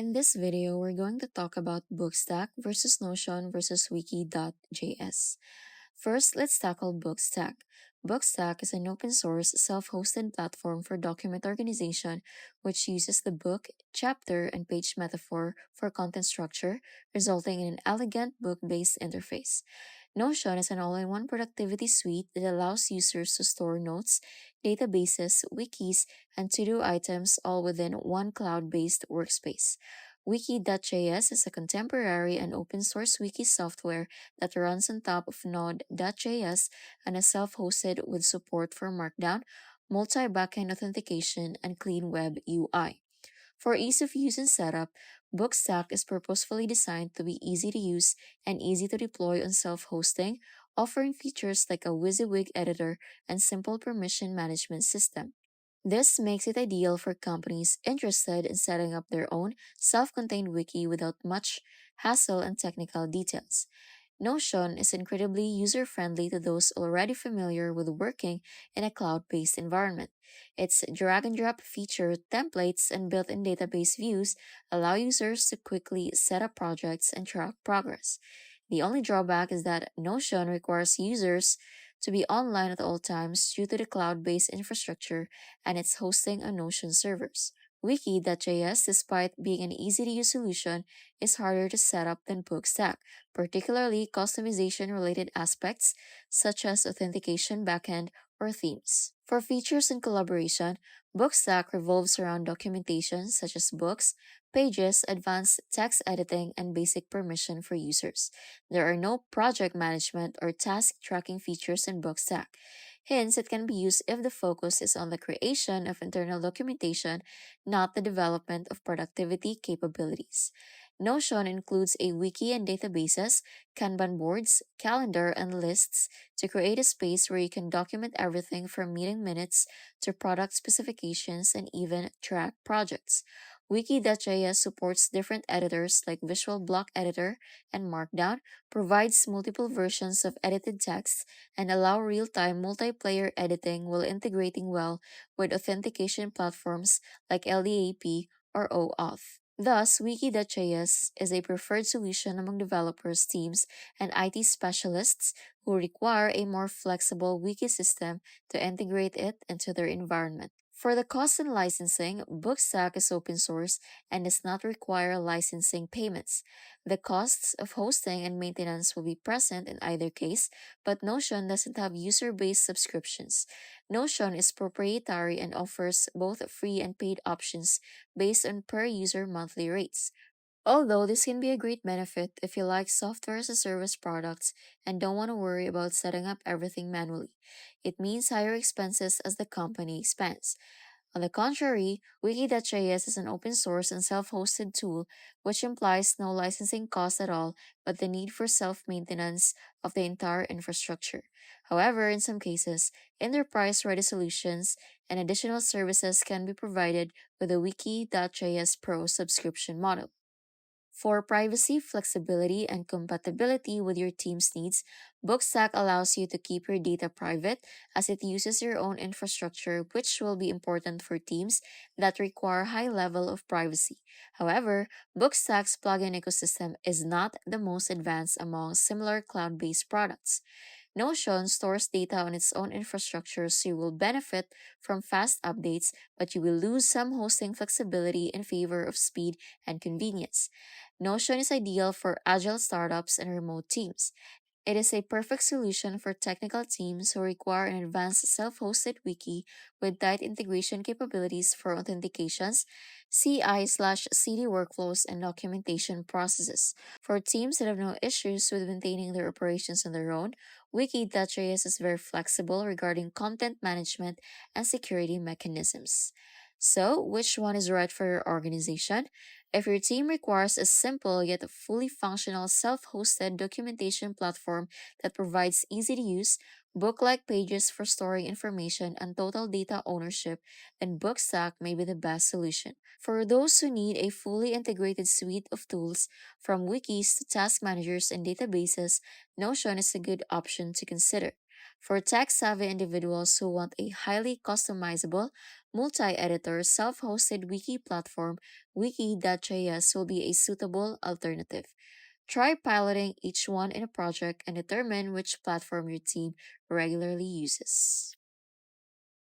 In this video, we're going to talk about BookStack versus Notion versus Wiki.js. First, let's tackle BookStack. BookStack is an open source, self hosted platform for document organization which uses the book, chapter, and page metaphor for content structure, resulting in an elegant book based interface. Notion is an all in one productivity suite that allows users to store notes, databases, wikis, and to do items all within one cloud based workspace. Wiki.js is a contemporary and open source wiki software that runs on top of Node.js and is self hosted with support for Markdown, multi backend authentication, and clean web UI. For ease of use and setup, Bookstack is purposefully designed to be easy to use and easy to deploy on self hosting, offering features like a WYSIWYG editor and simple permission management system. This makes it ideal for companies interested in setting up their own self contained wiki without much hassle and technical details. Notion is incredibly user friendly to those already familiar with working in a cloud based environment. Its drag and drop feature, templates, and built in database views allow users to quickly set up projects and track progress. The only drawback is that Notion requires users to be online at all times due to the cloud based infrastructure and its hosting on Notion servers. Wiki.js, despite being an easy to use solution, is harder to set up than Bookstack, particularly customization related aspects such as authentication backend or themes. For features and collaboration, Bookstack revolves around documentation such as books, pages, advanced text editing, and basic permission for users. There are no project management or task tracking features in Bookstack. Hence, it can be used if the focus is on the creation of internal documentation, not the development of productivity capabilities. Notion includes a wiki and databases, Kanban boards, calendar, and lists to create a space where you can document everything from meeting minutes to product specifications and even track projects. Wiki.js supports different editors like Visual Block Editor and Markdown, provides multiple versions of edited text, and allow real-time multiplayer editing while integrating well with authentication platforms like LDAP or OAuth. Thus, Wiki.js is a preferred solution among developers, teams, and IT specialists who require a more flexible wiki system to integrate it into their environment. For the cost and licensing, Bookstack is open source and does not require licensing payments. The costs of hosting and maintenance will be present in either case, but Notion doesn't have user based subscriptions. Notion is proprietary and offers both free and paid options based on per user monthly rates. Although this can be a great benefit if you like software as a service products and don't want to worry about setting up everything manually. It means higher expenses as the company expands. On the contrary, Wiki.js is an open source and self hosted tool, which implies no licensing costs at all, but the need for self maintenance of the entire infrastructure. However, in some cases, enterprise ready solutions and additional services can be provided with a Wiki.js Pro subscription model. For privacy, flexibility, and compatibility with your team's needs, Bookstack allows you to keep your data private as it uses your own infrastructure, which will be important for teams that require high level of privacy. However, Bookstack's plugin ecosystem is not the most advanced among similar cloud-based products. Notion stores data on its own infrastructure, so you will benefit from fast updates, but you will lose some hosting flexibility in favor of speed and convenience. Notion is ideal for agile startups and remote teams. It is a perfect solution for technical teams who require an advanced self hosted wiki with tight integration capabilities for authentications, CI/CD workflows, and documentation processes. For teams that have no issues with maintaining their operations on their own, Wiki.js is very flexible regarding content management and security mechanisms. So, which one is right for your organization? If your team requires a simple yet fully functional self hosted documentation platform that provides easy to use, book like pages for storing information and total data ownership, then Bookstack may be the best solution. For those who need a fully integrated suite of tools, from wikis to task managers and databases, Notion is a good option to consider. For tech savvy individuals who want a highly customizable, multi editor, self hosted wiki platform, Wiki.js will be a suitable alternative. Try piloting each one in a project and determine which platform your team regularly uses.